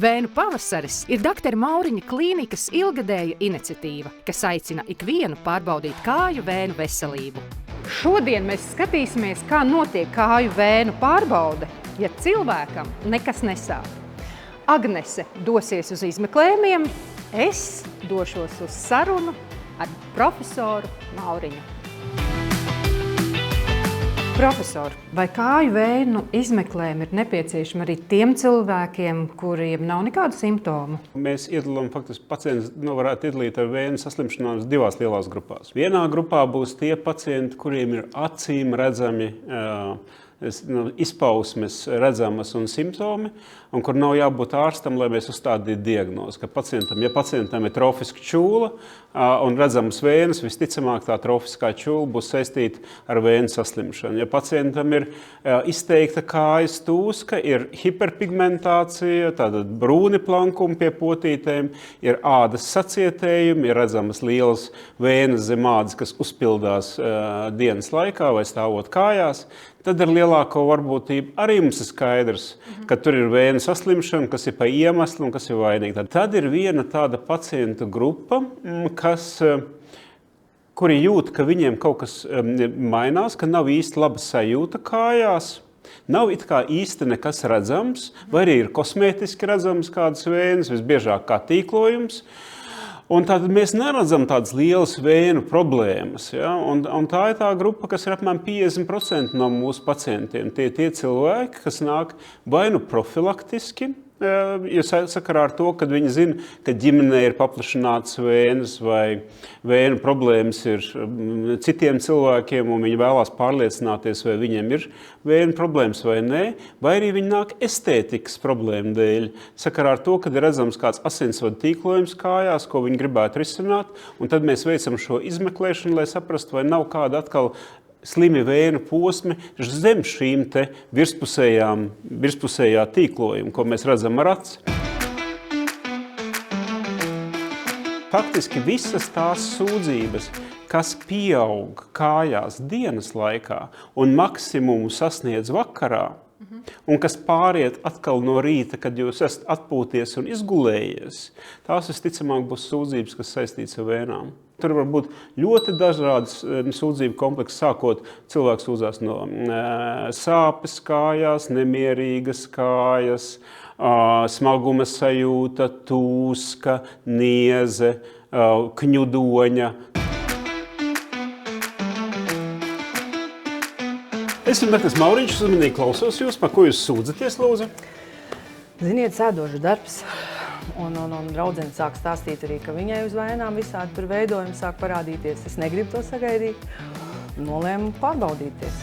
Vēnu pavasaris ir Dr. Mauriņa klīnikas ilgadēja iniciatīva, kas aicina ikvienu pārbaudīt kāju vēnu veselību. Šodien mēs skatīsimies, kā notiek kāju vēnu pārbaude, ja cilvēkam nekas nesāp. Agnese dosies uz izmeklējumiem, es došos uz sarunu ar profesoru Mauriņu. Profesor, vai kāju vēnu izmeklējumi ir nepieciešami arī tiem cilvēkiem, kuriem nav nekādu simptomu? Mēs iedalām faktiski pacientus, varētu iedalīt ar vēnu saslimšanām divās lielās grupās. Vienā grupā būs tie pacienti, kuriem ir acīm redzami izpausmes redzamas un simptomi, un kur nav jābūt ārstam, lai mēs uzstādītu diagnozi, ka pacientam ir trofiska čūla un redzamas vēnes, visticamāk tā trofiskā čūla būs saistīta ar vēnu saslimšanu. Ja pacientam ir izteikta kājas tūska, ir hiperpigmentācija, tātad brūni plankumi pie potītēm, ir ādas sacietējumi, ir redzamas lielas vēnes zem ādas, kas uzpildās dienas laikā vai stāvot kājās, tad ar lielāko varbūtību arī mums ir skaidrs, ka tur ir vēnu saslimšana, kas ir pa iemeslu un kas ir vainīga. Tad ir viena tāda pacientu grupa, kuri jūt, ka viņiem kaut kas mainās, ka nav īsti laba sajūta kājās, nav it kā īsti nekas redzams, vai arī ir kosmētiski redzams kādas vēnes, visbiežāk kā tīklojums. Un tātad mēs neredzam tādas lielas vēnu problēmas. Ja? Un tā ir tā grupa, kas ir apmēram 50% no mūsu pacientiem. Tie cilvēki, kas nāk vai nu profilaktiski, jo sakarā ar to, kad viņi zina, ka ģimenē ir paplašināts vēnes vai vēnu problēmas ir citiem cilvēkiem, un viņi vēlās pārliecināties, vai viņiem ir vēnu problēmas vai nē, vai arī viņi nāk estētikas problēmu dēļ, sakarā ar to, kad ir redzams kāds asinsvadu tīklojums kājās, ko viņi gribētu risināt, un tad mēs veicam šo izmeklēšanu, lai saprastu, vai nav kāda atkal slimi vēnu posmi zem šīm te virspusējā tīklojuma, ko mēs redzam ar aci. Faktiski visas tās sūdzības, kas pieaug kājās dienas laikā un maksimumu sasniedz vakarā, un kas pāriet atkal no rīta, kad jūs esat atpūties un izgulējies, tās visticamāk būs sūdzības, kas saistītas ar vēnām. Tur var būt ļoti dažādas sūdzību kompleksi, sākot cilvēks sūdzās no sāpes kājās, nemierīgas kājas, smaguma sajūta, tūska, nieze, kņudoņa. Es esmu Dr. Mauriņš, uzmanīgi klausos jūs, par ko jūs sūdzaties, lūdzu? Ziniet, sēdošs darbs. Un draudzene sāk stāstīt arī, ka viņai uz vēnām visādi tur veidojumi sāk parādīties. Es negribu to sagaidīt. Nolēmu pārbaudīties.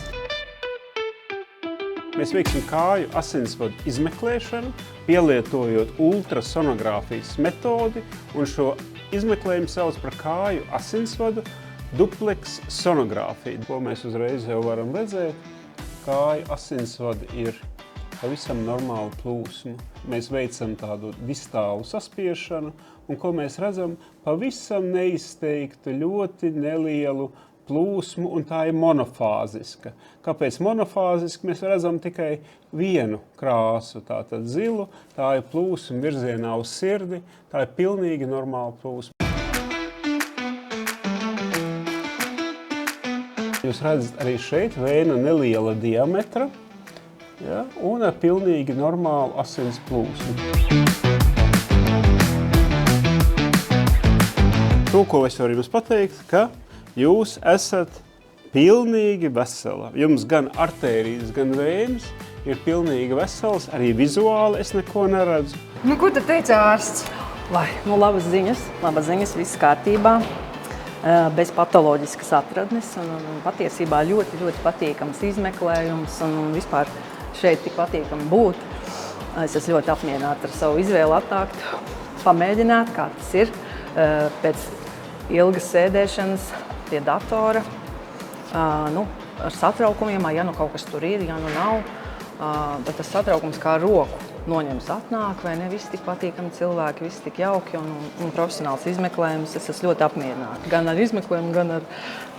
Mēs veiksim kāju asinsvadu izmeklēšanu, pielietojot ultrasonogrāfijas metodi, un šo izmeklējumu sauc par kāju asinsvadu dupleks sonogrāfiju. Ko mēs uzreiz jau varam redzēt, kāju asinsvadi ir pavisam normālu plūsmu. Mēs veicam tādu distālu saspiešanu, un ko mēs redzam, pavisam neizteiktu ļoti nelielu plūsmu, un tā ir monofāziska. Kāpēc monofāziska? Mēs redzam tikai vienu krāsu, tātad zilu, tā ir plūsma virzienā uz sirdi, tā ir pilnīgi normāla plūsma. Jūs redzat arī šeit vēna neliela diametra, ja, un ar pilnīgi normālu asins plūsmu. To, ko es varu jums pateikt, ka jūs esat pilnīgi vesela. Jums gan artērijas, gan vēnes ir pilnīgi veselas, arī vizuāli es neko neredzu. Ko tad teica ārsts? Labas ziņas, viss kārtībā. Bez patoloģiskas atradnes un patiesībā ļoti, ļoti patīkams izmeklējums un vispār šeit tik patīkami būt. Es esmu ļoti apmierināta ar savu izvēli atnākt, pamēģināt, kā tas ir. Pēc ilgas sēdēšanas pie datora, ar satraukumiem, ja nu kaut kas tur ir, ja nu nav, tad tas satraukums kā roku noņems atnāk, vai ne, visi tik patīkami cilvēki, visi tik jauki un profesionāls izmeklējums. Es esmu ļoti apmierināta, gan ar izmeklējumu,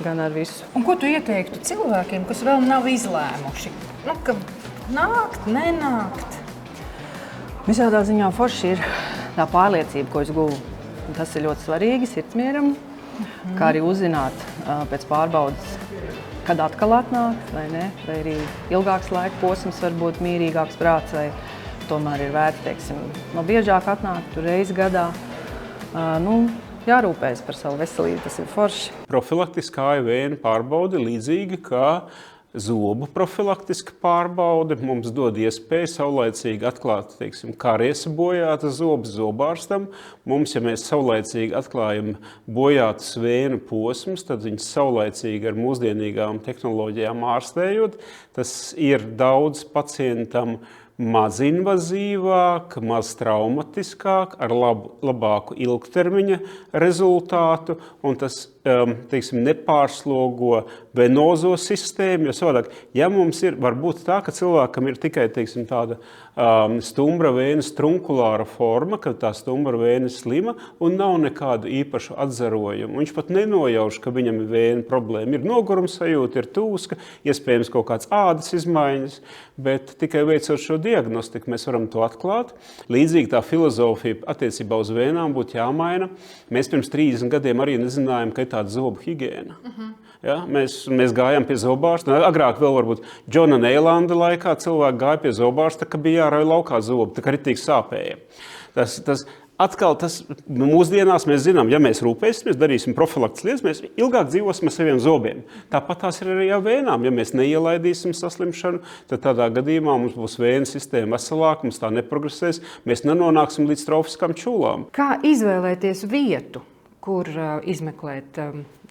gan ar visu. Un ko tu ieteiktu cilvēkiem, kas vēl nav izlēmuši? Ka nākt, nenākt? Visādā ziņā forši ir tā pārliecība, ko es guvu. Tas ir ļoti svarīgi sirdsmieram, kā arī uzzināt pēc pārbaudas, kad atkal atnākt, vai ne, vai arī ilgāks laika posms, varbūt mierīgāks prāts, vai tomēr ir vērts, teiksim, biežāk atnākt tur reizi gadā. Jārūpējas par savu veselību, tas ir forši. Profilaktiskā kāju vēju pārbaude līdzīgi kā zobu profilaktiska pārbaude mums dod iespēju saulaicīgi atklāt, teiksim, kāries bojātas zobus zobārstam. Mums, ja mēs saulaicīgi atklājam bojātas vēju posmus, tad viņas saulaicīgi ar mūsdienīgām tehnoloģijām ārstējot, tas ir daudz pacientam mazinvazīvāk, maz traumatiskāk, ar labāku ilgtermiņa rezultātu, un tas, teiksim, nepārslogo venozo sistēmu, jo savādāk, ja mums ir, varbūt tā, ka cilvēkam ir tikai, teiksim, tāda stumbra vēnes trunkulāra forma, ka tā stumbra vēne slima un nav nekādu īpašu atzarojumu. Viņš pat nenojauš, ka viņam ir vēne problēma. Ir nogurums sajūta, ir tūska, iespējams kaut kāds ādas izmaiņas, bet tikai veicot šo diagnostiku mēs varam to atklāt. Līdzīgi tā filozofija attiecībā uz vēnām būtu jāmaina. Mēs pirms 30 gadiem arī nezinājām, ka ir tāda zobu higiēna. Ja, mēs gājām pie zobārsta. Agrāk vēl varbūt Džona Neilanda laikā cilvēki gāja pie zobārsta, ka bija jārauj laukā zobi, tā kā ritīgi sāpēja. Atkal tas mūsdienās mēs zinām, ja mēs rūpēsimies, darīsim profilaktiskas lietas, mēs ilgāk dzīvosim ar saviem zobiem. Tāpat tās ir arī ar vēnām. Ja mēs neielaidīsim saslimšanu, tad tādā gadījumā mums būs vēju sistēma veselāka, mums tā neprogresēs, mēs nenonāksim līdz trofiskām čūlām. Kā izvēlēties vietu, kur izmeklēt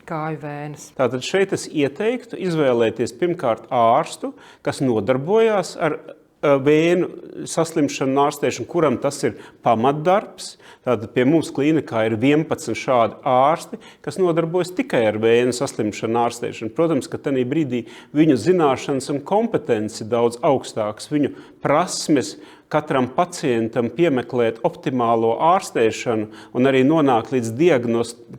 kāju vēnes? Tātad šeit es ieteiktu izvēlēties pirmkārt ārstu, kas nodarbojās ar vēju saslimšanu ārstēšanu, kuram tas ir pamatdarbs. Tātad pie mums klīnikā ir 11 šādi ārsti, kas nodarbojas tikai ar vēju saslimšanu ārstēšanu. Protams, ka tajā brīdī viņu zināšanas un kompetenci daudz augstākas, viņu prasmes katram pacientam piemeklēt optimālo ārstēšanu un arī nonākt līdz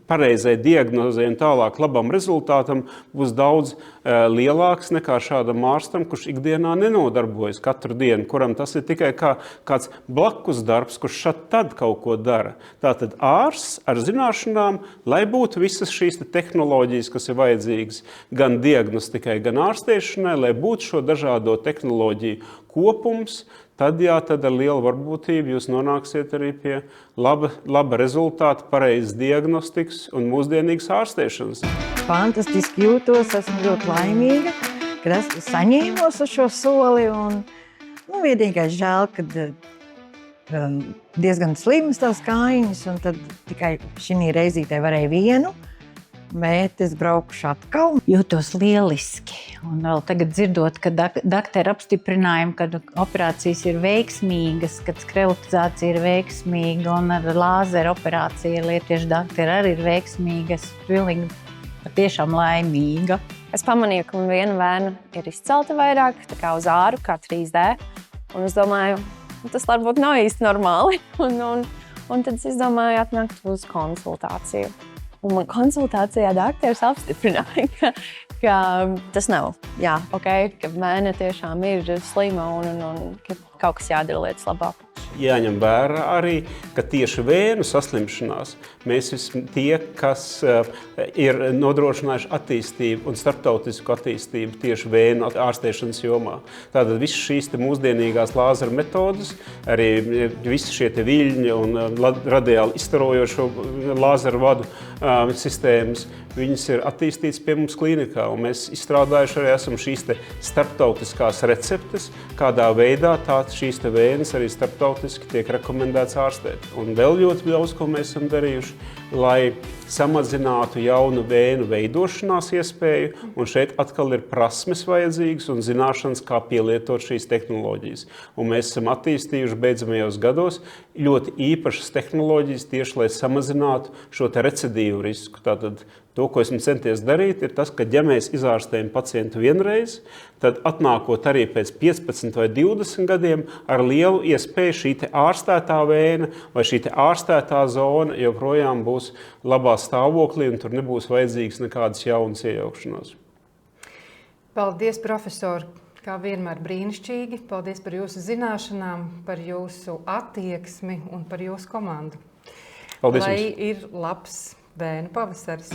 pareizai diagnozei un tālāk labam rezultātam būs daudz lielāks nekā šādam ārstam, kurš ikdienā nenodarbojas katru dienu, kuram tas ir tikai kāds blakus darbs, kurš šad tad kaut ko dara. Tātad ārsts ar zināšanām, lai būtu visas šīs tehnoloģijas, kas ir vajadzīgas gan diagnostikai, gan ārstēšanai, lai būtu šo dažādo tehnoloģiju kopums, tad ar lielu varbūtību jūs nonāksiet arī pie laba rezultāta, pareizas diagnostikas un mūsdienīgas ārstēšanas. Fantastiski jūtos, esmu ļoti laimīga, kad esmu saņēmos uz šo soli. Vienīgais žēl, kad diezgan slimas tās kājiņas, un tad tikai šī reizītē varēja vienu. Bet es braukšu atkal. Jūtos lieliski. Un vēl tagad dzirdot, ka daktere apstiprinājumu, ka operācijas ir veiksmīgas, ka sklerotizācija ir veiksmīga un ar lāzeru operāciju lietiešu daktere arī ir veiksmīga. Es pilnīgi patiešām laimīga. Es pamanīju, ka viena vēna ir izcelta vairāk, tā kā uz āru, kā 3D. Un es domāju, tas varbūt nav īsti normāli. Un tad es domāju atnākt uz konsultāciju. Un man konsultācijā dakteris apstiprināja, ka tas nav. Jā, ka vēna tiešām ir slima un ka kaut kas jādara lietas labāk. Jāņem vērā arī, ka tieši vēju saslimšanās mēs visi tie, kas ir nodrošinājuši attīstību un starptautisku attīstību tieši vēju ārstēšanas jomā. Tātad visas šīs mūsdienīgās lāzeru metodas, arī visi šie viļņi un radiāli izstarojošo lāzeru vadu sistēmas, viņas ir attīstītas pie mums klīnikā, un mēs izstrādājuši arī esam šīs starptautiskās receptes, kādā veidā šīs vējas arī starptautiski tiek rekomendēts ārstēt. Un vēl ļoti daudz, ko mēs esam darījuši, lai samazinātu jaunu vēju veidošanās iespēju, un šeit atkal ir prasmes vajadzīgas un zināšanas, kā pielietot šīs tehnoloģijas. Un mēs esam attīstījuši beidzamajos gados ļoti īpašas tehnoloģijas tieši, lai samazinātu šo recidīvu risku. Tātad to, ko esmu centies darīt, ir tas, ka ja mēs izārstējam pacientu vienreiz, tad atnākot arī pēc 15 vai 20 gadiem ar lielu iespēju šī ārstētā vēna vai šī ārstētā zona joprojām būs labā stāvoklī un tur nebūs vajadzīgs nekādas jaunas iejaukšanās. Paldies, profesori! Kā vienmēr brīnišķīgi. Paldies par jūsu zināšanām, par jūsu attieksmi un par jūsu komandu. Paldies Lai jums. ir labs vēnu pavasaris.